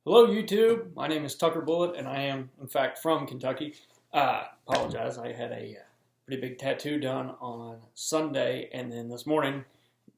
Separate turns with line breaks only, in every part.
Hello YouTube, my name is Tucker Bullitt and I am in fact from Kentucky. Apologize, I had a pretty big tattoo done on Sunday, and then this morning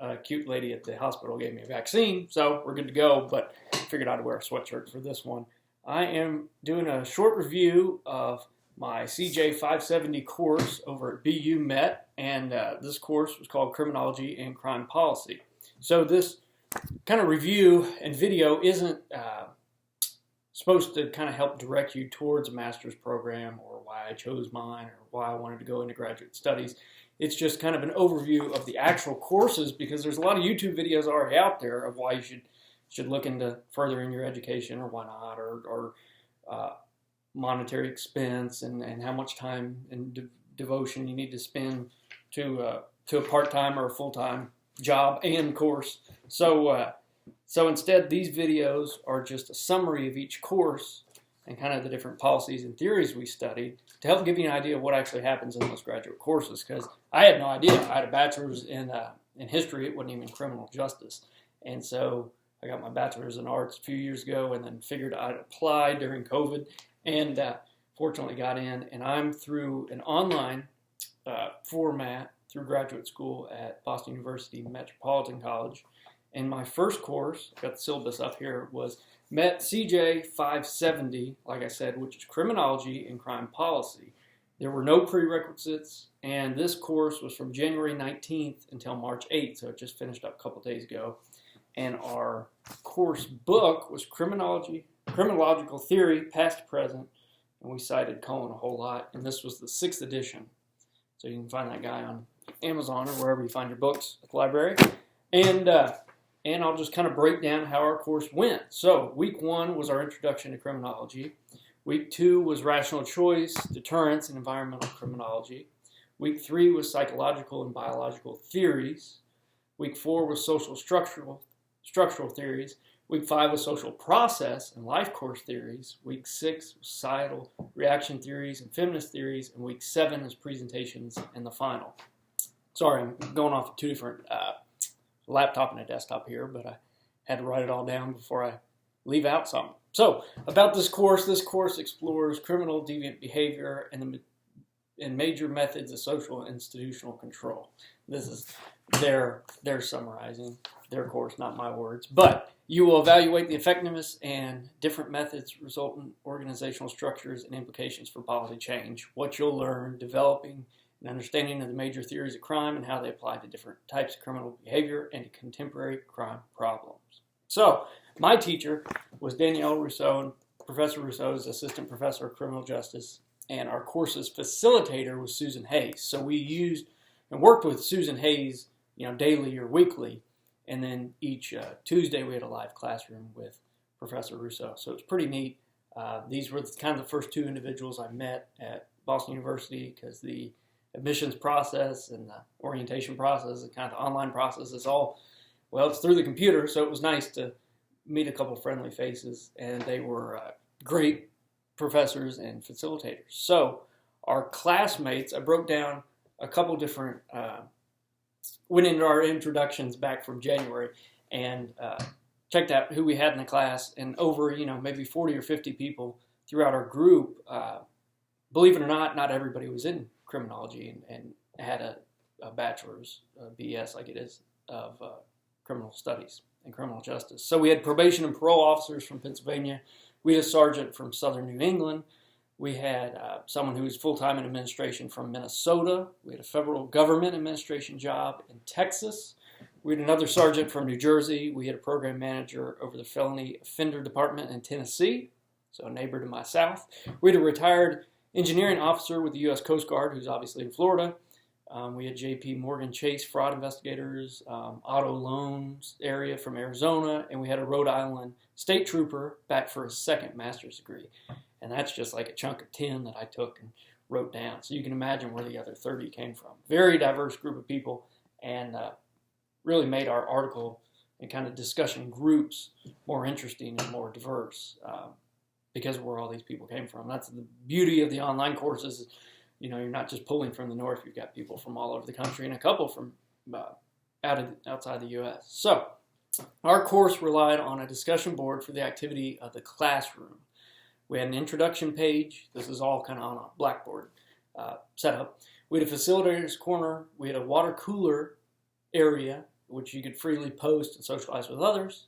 a cute lady at the hospital gave me a vaccine, so we're good to go, but I figured I'd wear a sweatshirt for this one. I am doing a short review of my CJ570 course over at BU Met, and this course was called Criminology and Crime Policy. So this kind of review and video isn't supposed to kind of help direct you towards a master's program or why I chose mine or why I wanted to go into graduate studies. It's just kind of an overview of the actual courses, because there's a lot of YouTube videos already out there of why you should look into furthering your education or why not, or monetary expense and how much time and devotion you need to spend to a part-time or a full-time job and course. So instead, these videos are just a summary of each course and kind of the different policies and theories we studied to help give you an idea of what actually happens in those graduate courses, because I had no idea. I had a bachelor's in history. It wasn't even criminal justice. And so I got my bachelor's in arts a few years ago and then figured I'd apply during COVID, and fortunately got in. And I'm through an online format through graduate school at Boston University Metropolitan College. And my first course, I've got the syllabus up here, was Met CJ570, like I said, which is Criminology and Crime Policy. There were no prerequisites, and this course was from January 19th until March 8th, so it just finished up a couple days ago. And our course book was Criminological Theory, Past to Present, and we cited Cohen a whole lot, and this was the 6th edition. So you can find that guy on Amazon or wherever you find your books at the library. And I'll just kind of break down how our course went. So week 1 was our introduction to criminology. Week 2 was rational choice, deterrence, and environmental criminology. Week 3 was psychological and biological theories. Week 4 was social structural theories. Week 5 was social process and life course theories. Week 6 was societal reaction theories and feminist theories. And week 7 is presentations and the final. Sorry, I'm going off of two different laptop and a desktop here, but I had to write it all down before I leave out something. So about this course explores criminal deviant behavior and major methods of social and institutional control. This is they're summarizing their course, not my words. But you will evaluate the effectiveness and different methods result in organizational structures and implications for policy change. What you'll learn, developing an understanding of the major theories of crime and how they apply to different types of criminal behavior and to contemporary crime problems. So, my teacher was Danielle Rousseau, and Professor Rousseau is Assistant Professor of Criminal Justice, and our course's facilitator was Susan Hayes. So we used and worked with Susan Hayes, daily or weekly, and then each Tuesday we had a live classroom with Professor Rousseau. So it's pretty neat. These were kind of the first 2 individuals I met at Boston University, because the admissions process and the orientation process and kind of the online process is all, it's through the computer, so it was nice to meet a couple friendly faces, and they were great professors and facilitators. So our classmates, I broke down a couple different, went into our introductions back from January and checked out who we had in the class, and over, maybe 40 or 50 people throughout our group, believe it or not everybody was in criminology and had a bachelor's, BS like it is, of criminal studies and criminal justice. So we had probation and parole officers from Pennsylvania. We had a sergeant from southern New England. We had someone who was full-time in administration from Minnesota. We had a federal government administration job in Texas. We had another sergeant from New Jersey. We had a program manager over the felony offender department in Tennessee, so a neighbor to my south. We had a retired engineering officer with the U.S. Coast Guard, who's obviously in Florida. We had J.P. Morgan Chase fraud investigators, auto loans area from Arizona, and we had a Rhode Island state trooper back for his 2nd master's degree. And that's just like a chunk of 10 that I took and wrote down. So you can imagine where the other 30 came from. Very diverse group of people, and really made our article and kind of discussion groups more interesting and more diverse. Because of where all these people came from. That's the beauty of the online courses. You're not just pulling from the north. You've got people from all over the country and a couple from outside the U.S. So Our course relied on a discussion board for the activity of the classroom. We had an introduction page. This is all kind of on a Blackboard setup. We had a facilitator's corner. We had a water cooler area, which you could freely post and socialize with others.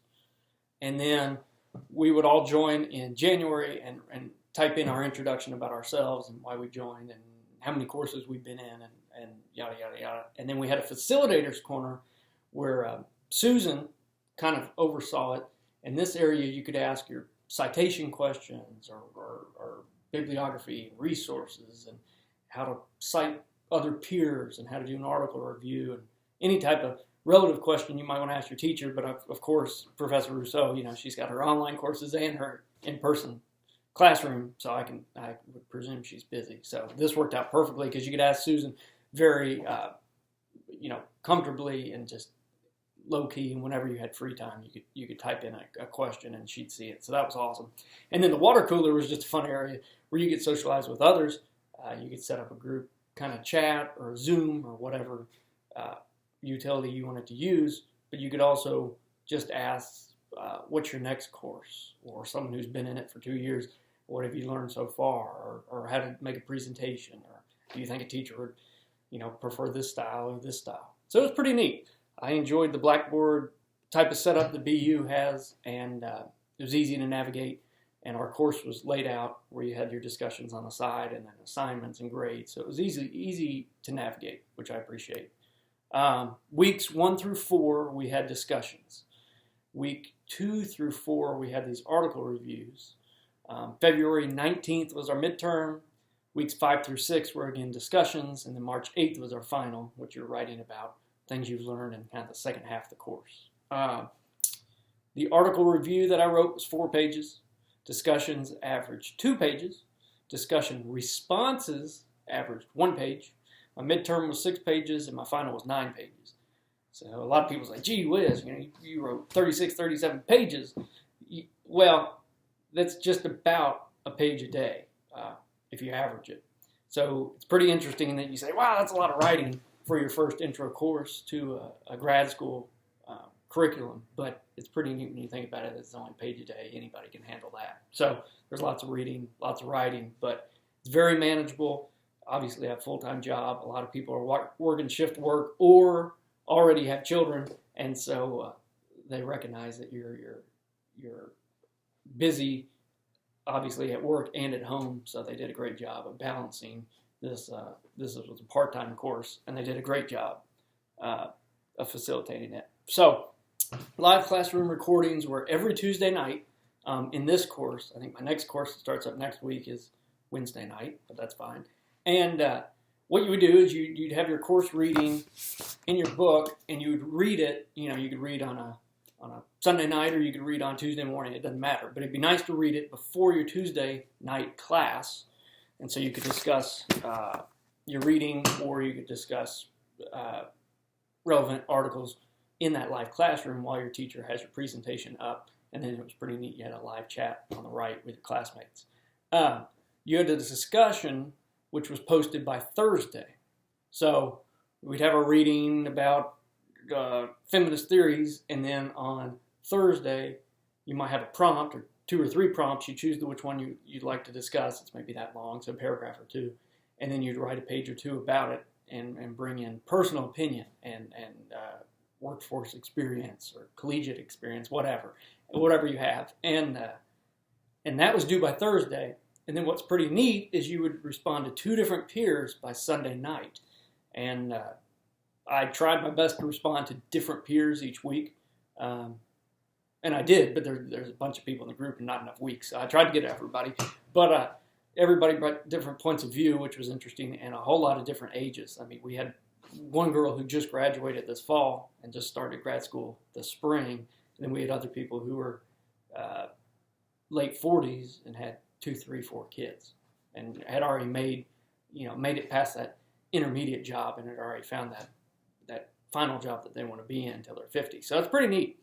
And then we would all join in January and type in our introduction about ourselves and why we joined and how many courses we've been in and yada, yada, yada. And then we had a facilitator's corner where Susan kind of oversaw it. In this area, you could ask your citation questions or bibliography, resources, and how to cite other peers and how to do an article review and any type of relative question you might want to ask your teacher. But of course, Professor Rousseau, she's got her online courses and her in-person classroom, so I would presume she's busy. So this worked out perfectly because you could ask Susan very, comfortably and just low key, and whenever you had free time, you could type in a question and she'd see it. So that was awesome. And then the water cooler was just a fun area where you could socialize with others. You could set up a group kind of chat or Zoom or whatever utility you wanted to use, but you could also just ask, what's your next course? Or someone who's been in it for 2 years, what have you learned so far? Or how to make a presentation? Or do you think a teacher would, prefer this style or this style? So it was pretty neat. I enjoyed the Blackboard type of setup the BU has, and it was easy to navigate. And our course was laid out where you had your discussions on the side and then assignments and grades. So it was easy to navigate, which I appreciate. Weeks 1 through 4, we had discussions. Week 2 through 4, we had these article reviews. February 19th was our midterm. Weeks 5 through 6 were again discussions. And then March 8th was our final, which you're writing about things you've learned in kind of the second half of the course. The article review that I wrote was 4 pages. Discussions averaged 2 pages. Discussion responses averaged 1 page. My midterm was 6 pages, and my final was 9 pages. So a lot of people say, gee whiz, you wrote 36, 37 pages. Well, that's just about a page a day if you average it. So it's pretty interesting that you say, wow, that's a lot of writing for your first intro course to a grad school curriculum. But it's pretty neat when you think about it. It's only a page a day. Anybody can handle that. So there's lots of reading, lots of writing, but it's very manageable. Obviously, I have a full-time job. A lot of people are working shift work or already have children, and so they recognize that you're busy, obviously at work and at home. So they did a great job of balancing this. This was a part-time course, and they did a great job of facilitating it. So live classroom recordings were every Tuesday night in this course. I think my next course that starts up next week is Wednesday night, but that's fine. And what you would do is you'd have your course reading in your book, and you would read it. You could read on a Sunday night, or you could read on Tuesday morning. It doesn't matter, but it'd be nice to read it before your Tuesday night class, and so you could discuss your reading, or you could discuss relevant articles in that live classroom while your teacher has your presentation up. And then it was pretty neat. You had a live chat on the right with your classmates. You had a discussion which was posted by Thursday. So we'd have a reading about feminist theories, and then on Thursday you might have a prompt or 2 or 3 prompts. You choose which one you'd like to discuss. It's maybe that long, so a paragraph or 2. And then you'd write a page or 2 about it and bring in personal opinion and workforce experience or collegiate experience, whatever you have. And that was due by Thursday. And then what's pretty neat is you would respond to 2 different peers by Sunday night. And I tried my best to respond to different peers each week. And I did, but there's a bunch of people in the group and not enough weeks. So I tried to get everybody. But everybody brought different points of view, which was interesting, and a whole lot of different ages. I mean, we had one girl who just graduated this fall and just started grad school this spring. And then we had other people who were late 40s and had 2, 3, 4 kids, and had already made it past that intermediate job and had already found that final job that they want to be in until they're 50. So it's pretty neat.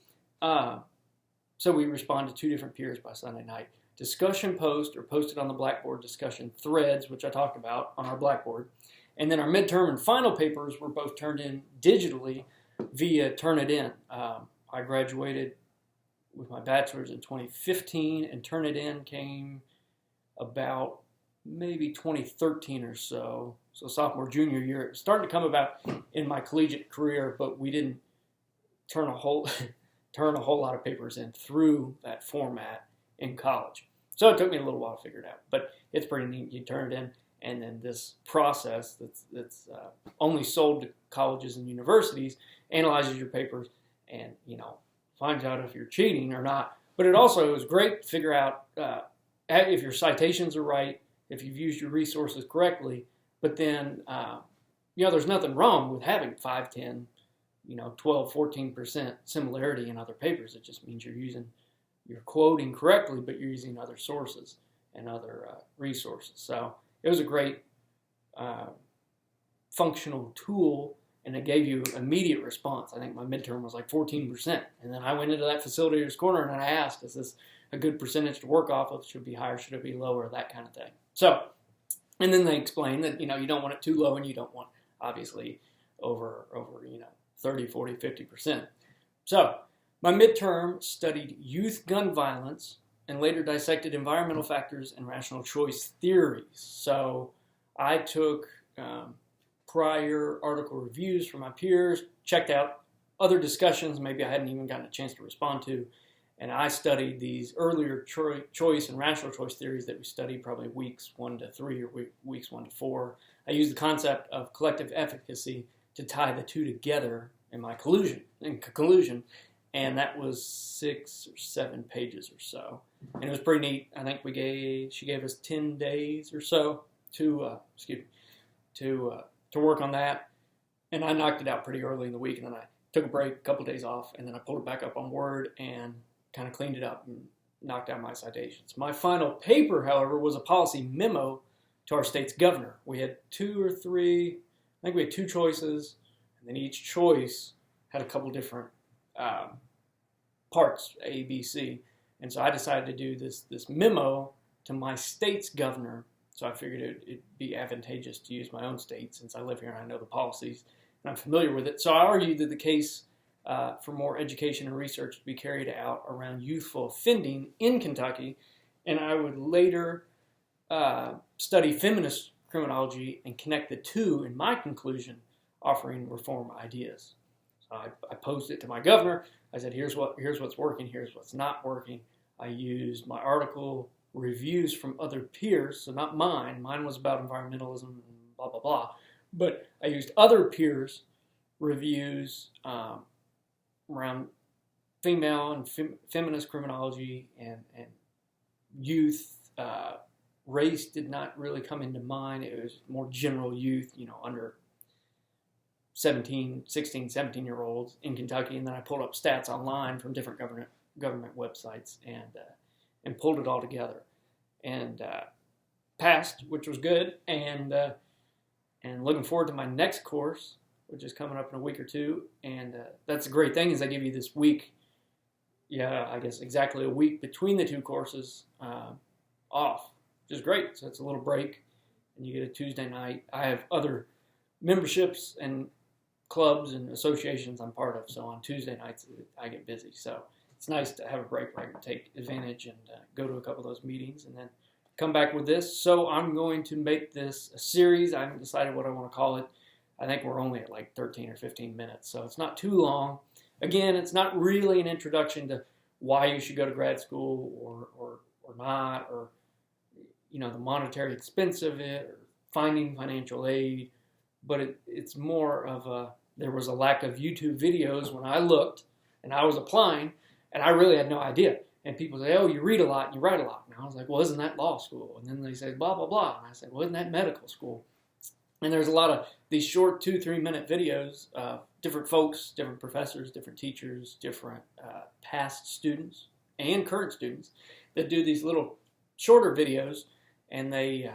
So we respond to 2 different peers by Sunday night. Discussion posts are posted on the Blackboard discussion threads, which I talked about on our Blackboard. And then our midterm and final papers were both turned in digitally via Turnitin. I graduated with my bachelor's in 2015, and Turnitin came about maybe 2013 or so. So sophomore, junior year, it was starting to come about in my collegiate career, but we didn't turn a whole lot of papers in through that format in college. So it took me a little while to figure it out, but it's pretty neat. You turn it in, and then this process that's only sold to colleges and universities analyzes your papers and, finds out if you're cheating or not. But it also is great to figure out if your citations are right, if you've used your resources correctly. But then, there's nothing wrong with having 5, 10, 12, 14% similarity in other papers. It just means you're quoting correctly, but you're using other sources and other resources. So it was a great functional tool, and it gave you immediate response. I think my midterm was like 14%. And then I went into that facilitator's corner and I asked, is this a good percentage to work off of? Should it be higher? Should it be lower? That kind of thing. So, and then they explained that, you don't want it too low, and you don't want, obviously, over 30, 40, 50%. So, my midterm studied youth gun violence and later dissected environmental factors and rational choice theories. So, I took prior article reviews from my peers, checked out other discussions maybe I hadn't even gotten a chance to respond to, and I studied these earlier choice and rational choice theories that we studied probably weeks 1 to 3 or weeks 1 to 4. I used the concept of collective efficacy to tie the two together in my conclusion, and that was 6 or 7 pages or so, and it was pretty neat. I think she gave us 10 days or so to work on that, and I knocked it out pretty early in the week, and then I took a break, a couple of days off, and then I pulled it back up on Word and kind of cleaned it up and knocked out my citations. My final paper, however, was a policy memo to our state's governor. We had 2 or 3, I think we had 2 choices, and then each choice had a couple different parts, A, B, C, and so I decided to do this memo to my state's governor. So I figured it'd be advantageous to use my own state since I live here and I know the policies and I'm familiar with it. So I argued that the case for more education and research to be carried out around youthful offending in Kentucky, and I would later study feminist criminology and connect the two in my conclusion, offering reform ideas. So I posed it to my governor. I said, here's what's working, here's what's not working. I used my article reviews from other peers, so not mine. Mine was about environmentalism and blah, blah, blah. But I used other peers' reviews around female and feminist criminology and youth. Race did not really come into mind. It was more general youth, under 16, 17-year-olds in Kentucky. And then I pulled up stats online from different government websites and pulled it all together, and passed, which was good, and looking forward to my next course, which is coming up in a week or 2, and that's a great thing is I give you this week, I guess exactly a week between the 2 courses off, which is great, so it's a little break, and you get a Tuesday night. I have other memberships and clubs and associations I'm part of, so on Tuesday nights I get busy, so it's nice to have a break where I can take advantage and go to a couple of those meetings and then come back with this. So I'm going to make this a series. I haven't decided what I want to call it. I think we're only at like 13 or 15 minutes, so it's not too long. Again, it's not really an introduction to why you should go to grad school or not, or the monetary expense of it, or finding financial aid, but it's more of there was a lack of YouTube videos when I looked and I was applying, and I really had no idea. And people say, oh, you read a lot and you write a lot. And I was like, well, isn't that law school? And then they say, blah, blah, blah. And I said, well, isn't that medical school? And there's a lot of these short 2-3 minute videos, different folks, different professors, different teachers, different past students and current students that do these little shorter videos, and they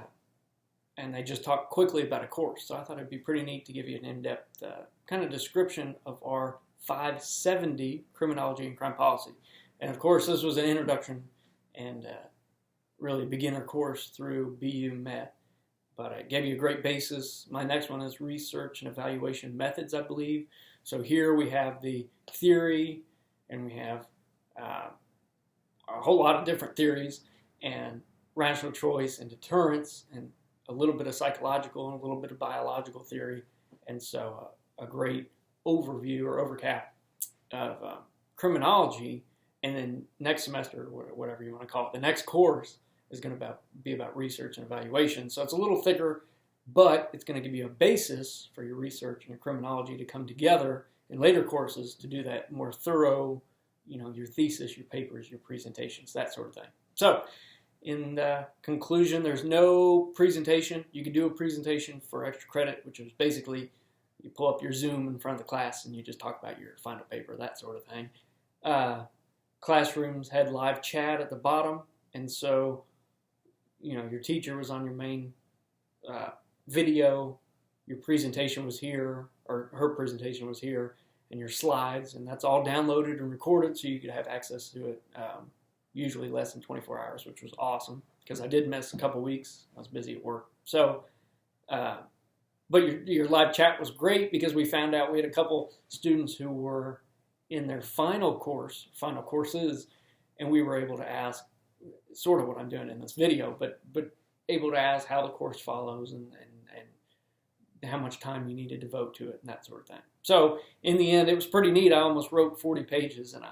just talk quickly about a course. So I thought it'd be pretty neat to give you an in-depth kind of description of our 570 Criminology and Crime Policy. And of course, this was an introduction and really beginner course through BU Met. But I gave you a great basis. My next one is research and evaluation methods, I believe. So here we have the theory and we have a whole lot of different theories and rational choice and deterrence and a little bit of psychological and a little bit of biological theory. And so a great overview or overcap of criminology. And then next semester, or whatever you want to call it, the next course is going to be about research and evaluation. So it's a little thicker, but it's going to give you a basis for your research and your criminology to come together in later courses to do that more thorough, your thesis, your papers, your presentations, that sort of thing. So in conclusion, there's no presentation. You can do a presentation for extra credit, which is basically you pull up your Zoom in front of the class and you just talk about your final paper, that sort of thing. Classrooms had live chat at the bottom, and so your teacher was on your main video, your presentation was here, or her presentation was here, and your slides, and that's all downloaded and recorded so you could have access to it usually less than 24 hours, which was awesome because I did miss a couple weeks. I was busy at work. So, but your live chat was great because we found out we had a couple students who were in their final courses, and we were able to ask sort of what I'm doing in this video, but able to ask how the course follows and how much time you need to devote to it and that sort of thing. So in the end, it was pretty neat. I almost wrote 40 pages, and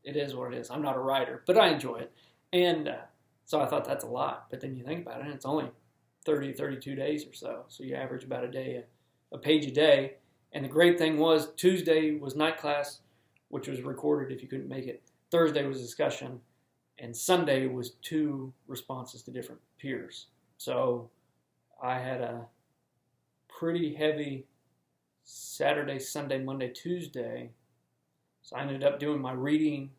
it is what it is. I'm not a writer, but I enjoy it. And so I thought that's a lot. But then you think about it, and it's only 30, 32 days or so. So you average about a page a day. And the great thing was Tuesday was night class, which was recorded if you couldn't make it. Thursday was discussion. And Sunday was 2 responses to different peers. So I had a pretty heavy Saturday, Sunday, Monday, Tuesday. So I ended up doing my reading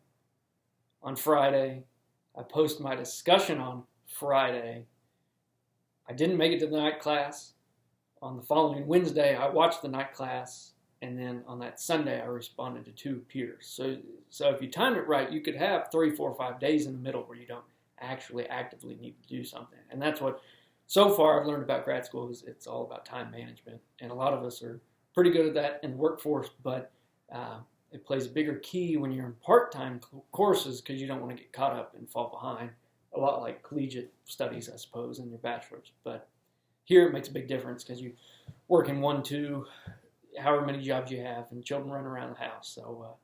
on Friday. I posted my discussion on Friday. I didn't make it to the night class. On the following Wednesday, I watched the night class, and then on that Sunday, I responded to 2 peers. So if you timed it right, you could have 3, 4, 5 days in the middle where you don't actually actively need to do something. And that's what, so far, I've learned about grad school is it's all about time management. And a lot of us are pretty good at that in the workforce, but it plays a bigger key when you're in part-time courses because you don't want to get caught up and fall behind. A lot like collegiate studies, I suppose, in your bachelor's. But here it makes a big difference because you work in 1, 2, however many jobs you have, and children run around the house. So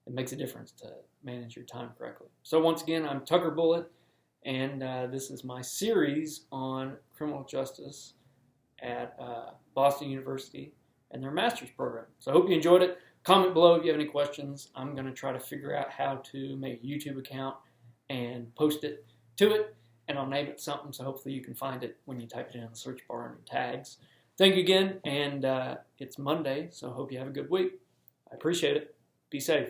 it makes a difference to manage your time correctly. So once again, I'm Tucker Bullitt, and this is my series on criminal justice at Boston University and their master's program. So I hope you enjoyed it. Comment below if you have any questions. I'm going to try to figure out how to make a YouTube account and post it to it, and I'll name it something, so hopefully you can find it when you type it in the search bar under tags. Thank you again, and it's Monday, so I hope you have a good week. I appreciate it. Be safe.